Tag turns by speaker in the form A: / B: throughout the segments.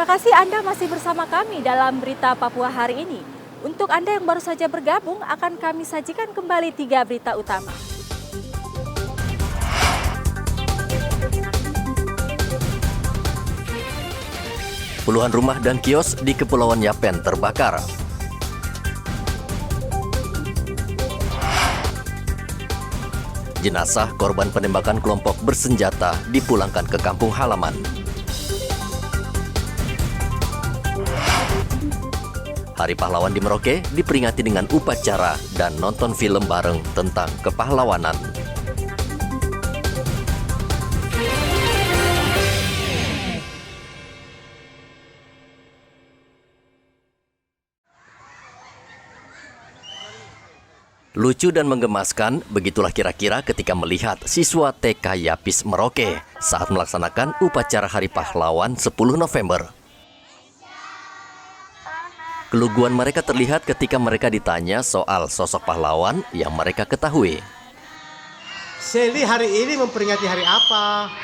A: Terima kasih Anda masih bersama kami dalam Berita Papua hari ini. Untuk Anda yang baru saja bergabung, akan kami sajikan kembali 3 berita utama.
B: Puluhan rumah dan kios di Kepulauan Yapen terbakar. Jenazah korban penembakan kelompok bersenjata dipulangkan ke kampung halaman. Hari Pahlawan di Merauke diperingati dengan upacara dan nonton film bareng tentang kepahlawanan. Lucu dan menggemaskan, begitulah kira-kira ketika melihat siswa TK Yapis Merauke saat melaksanakan upacara Hari Pahlawan 10 November. Keluguan mereka terlihat ketika mereka ditanya soal sosok pahlawan yang mereka ketahui.
C: Seli hari ini memperingati hari apa?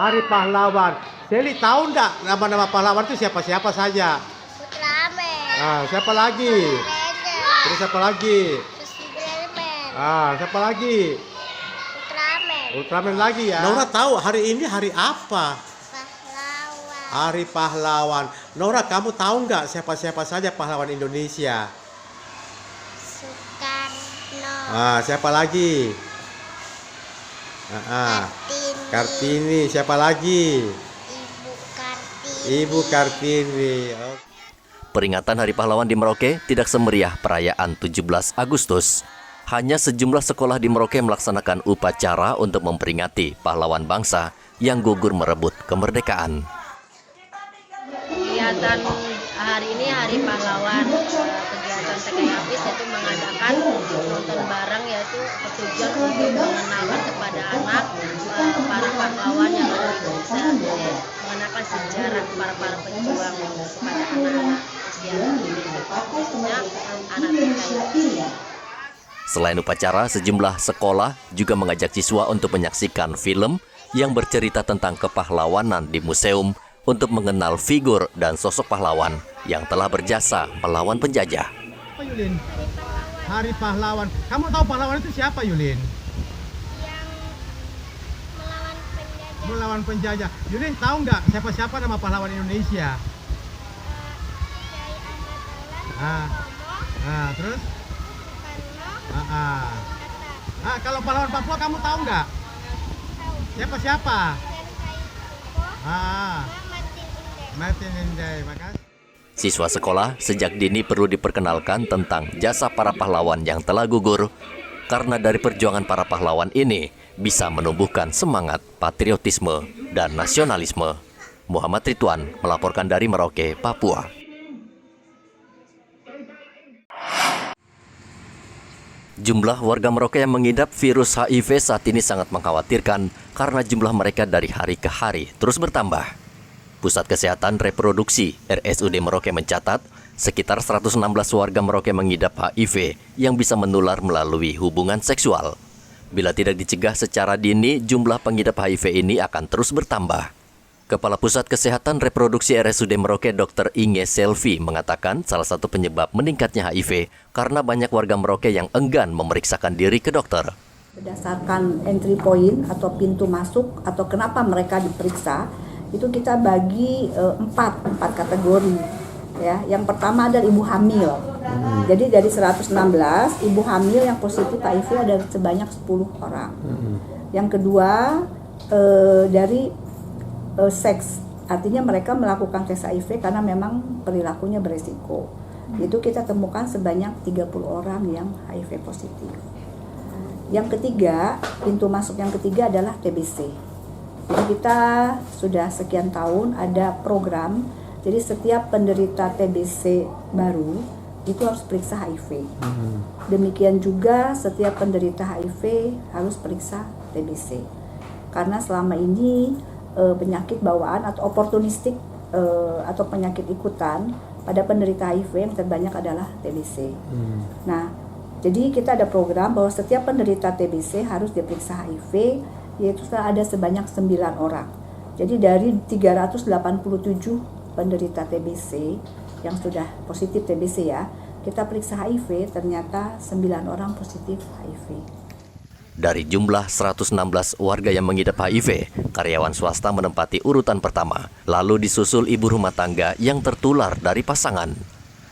C: Hari Pahlawan. Seli tahu enggak nama-nama pahlawan itu siapa-siapa saja?
D: Ultraman.
C: Siapa lagi? Terus siapa lagi? Siapa lagi? Ultraman lagi ya. Nora tahu hari ini hari apa?
D: Pahlawan.
C: Hari Pahlawan. Nora, kamu tahu nggak siapa-siapa saja pahlawan Indonesia?
D: Soekarno.
C: Siapa lagi? Kartini. Siapa lagi?
D: Ibu Kartini.
C: Ibu Kartini.
B: Peringatan Hari Pahlawan di Merauke tidak semeriah perayaan 17 Agustus. Hanya sejumlah sekolah di Merauke melaksanakan upacara untuk memperingati pahlawan bangsa yang gugur merebut kemerdekaan.
E: Kegiatan hari ini Hari Pahlawan, kegiatan TK Yapis itu mengadakan nonton bareng, yaitu bertujuan untuk mengenalkan kepada anak para pahlawan yang ada di Indonesia, mengenalkan sejarah para pejuang kepada anak-anak usia khususnya anak TK Yapis.
B: Selain upacara, sejumlah sekolah juga mengajak siswa untuk menyaksikan film yang bercerita tentang kepahlawanan di museum untuk mengenal figur dan sosok pahlawan yang telah berjasa melawan penjajah.
C: Apa Yulin? Hari Pahlawan. Kamu tahu pahlawan itu siapa Yulin?
D: Yang
C: Melawan penjajah. Yulin tahu nggak siapa-siapa nama pahlawan Indonesia? Terus? Kalau pahlawan Papua kamu tahu nggak? Siapa-siapa? Martin Inday, makasih.
B: Siswa sekolah sejak dini perlu diperkenalkan tentang jasa para pahlawan yang telah gugur, karena dari perjuangan para pahlawan ini bisa menumbuhkan semangat patriotisme dan nasionalisme. Muhammad Ridwan melaporkan dari Merauke, Papua. Jumlah warga Merauke yang mengidap virus HIV saat ini sangat mengkhawatirkan karena jumlah mereka dari hari ke hari terus bertambah. Pusat Kesehatan Reproduksi RSUD Merauke mencatat sekitar 116 warga Merauke mengidap HIV yang bisa menular melalui hubungan seksual. Bila tidak dicegah secara dini, jumlah pengidap HIV ini akan terus bertambah. Kepala Pusat Kesehatan Reproduksi RSUD Merauke Dr. Inge Selvi mengatakan salah satu penyebab meningkatnya HIV karena banyak warga Merauke yang enggan memeriksakan diri ke dokter.
F: Berdasarkan entry point atau pintu masuk atau kenapa mereka diperiksa, itu kita bagi empat kategori. Ya, yang pertama adalah ibu hamil. Jadi dari 116 ibu hamil yang positif HIV ada sebanyak 10 orang. Yang kedua dari seks, artinya mereka melakukan tes HIV karena memang perilakunya beresiko. Itu kita temukan sebanyak 30 orang yang HIV positif. Yang ketiga, pintu masuk yang ketiga adalah TBC. Jadi kita sudah sekian tahun ada program, jadi setiap penderita TBC baru itu harus periksa HIV. Demikian juga setiap penderita HIV harus periksa TBC. Karena selama ini penyakit bawaan atau oportunistik atau penyakit ikutan pada penderita HIV yang terbanyak adalah TBC. Nah, jadi kita ada program bahwa setiap penderita TBC harus diperiksa HIV, yaitu ada sebanyak 9 orang. Jadi dari 387 penderita TBC yang sudah positif TBC ya, kita periksa HIV, ternyata 9 orang positif HIV.
B: Dari jumlah 116 warga yang mengidap HIV, karyawan swasta menempati urutan pertama, lalu disusul ibu rumah tangga yang tertular dari pasangan.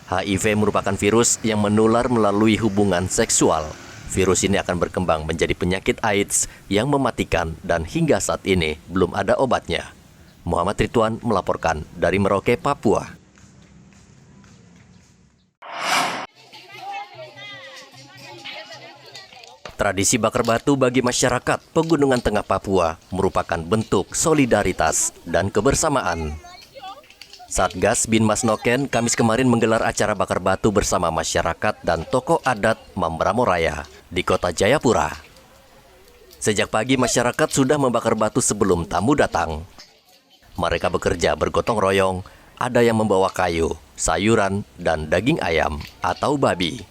B: HIV merupakan virus yang menular melalui hubungan seksual. Virus ini akan berkembang menjadi penyakit AIDS yang mematikan dan hingga saat ini belum ada obatnya. Muhammad Ridwan melaporkan dari Merauke, Papua. Tradisi bakar batu bagi masyarakat Pegunungan Tengah Papua merupakan bentuk solidaritas dan kebersamaan. Satgas Binmas Noken Kamis kemarin menggelar acara bakar batu bersama masyarakat dan tokoh adat Mambramo Raya di Kota Jayapura. Sejak pagi masyarakat sudah membakar batu sebelum tamu datang. Mereka bekerja bergotong royong, ada yang membawa kayu, sayuran, dan daging ayam atau babi.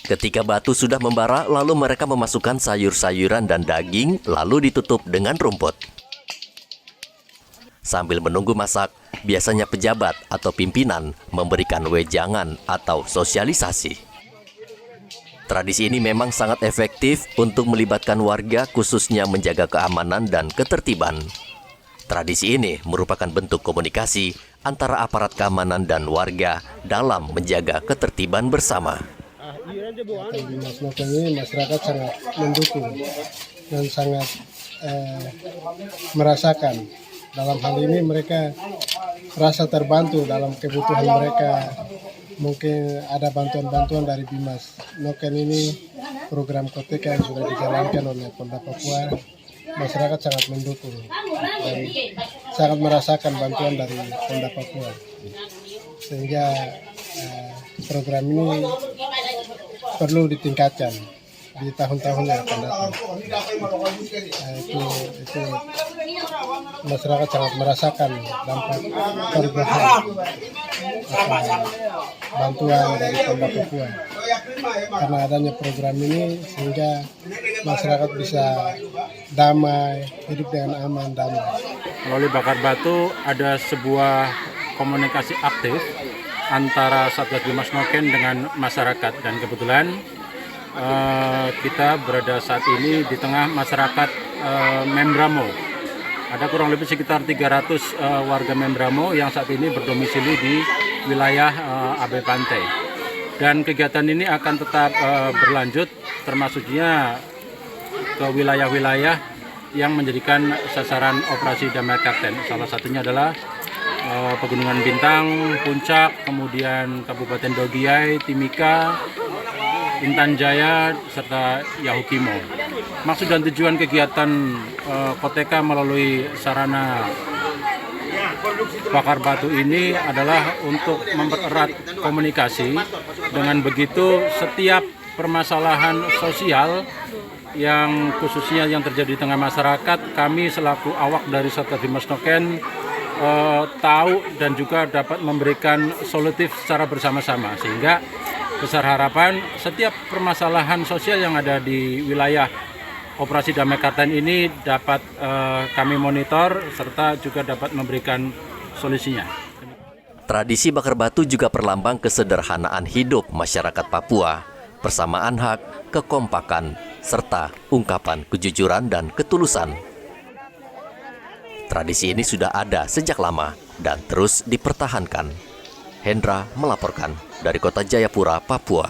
B: Ketika batu sudah membara, lalu mereka memasukkan sayur-sayuran dan daging, lalu ditutup dengan rumput. Sambil menunggu masak, biasanya pejabat atau pimpinan memberikan wejangan atau sosialisasi. Tradisi ini memang sangat efektif untuk melibatkan warga, khususnya menjaga keamanan dan ketertiban. Tradisi ini merupakan bentuk komunikasi antara aparat keamanan dan warga dalam menjaga ketertiban bersama.
G: Di Mas Noken ini masyarakat sangat mendukung dan sangat merasakan. Dalam hal ini mereka merasa terbantu dalam kebutuhan mereka. Mungkin ada bantuan-bantuan dari Bimas Noken ini, program Koteka yang sudah dijalankan oleh Polda Papua. Masyarakat sangat mendukung dan sangat merasakan bantuan dari Polda Papua. Sehingga program ini perlu ditingkatkan di tahun-tahun yang akan datang. Itu masyarakat sangat merasakan dampak perubahan bantuan dari Polda Papua. Karena adanya program ini sehingga masyarakat bisa damai, hidup dengan aman, damai.
H: Melalui bakar batu ada sebuah komunikasi aktif antara Satgas Binmas Noken dengan masyarakat, dan kebetulan kita berada saat ini di tengah masyarakat Membramo. Ada kurang lebih sekitar 300 warga Membramo yang saat ini berdomisili di wilayah AB Pantai. Dan kegiatan ini akan tetap berlanjut, termasuknya ke wilayah-wilayah yang menjadikan sasaran operasi Damai Karten. Salah satunya adalah Pegunungan Bintang, Puncak, kemudian Kabupaten Dogiai, Timika, Intan Jaya, serta Yahukimo. Maksud dan tujuan kegiatan Koteka melalui sarana bakar batu ini adalah untuk mempererat komunikasi. Dengan begitu, setiap permasalahan sosial yang khususnya yang terjadi di tengah masyarakat, kami selaku awak dari Satgas Binmas Noken tahu dan juga dapat memberikan solutif secara bersama-sama, sehingga besar harapan setiap permasalahan sosial yang ada di wilayah operasi Damai Karten ini dapat kami monitor serta juga dapat memberikan solusinya.
B: Tradisi bakar batu juga perlambang kesederhanaan hidup masyarakat Papua, persamaan hak, kekompakan, serta ungkapan kejujuran dan ketulusan. Tradisi ini sudah ada sejak lama dan terus dipertahankan. Hendra melaporkan dari Kota Jayapura, Papua.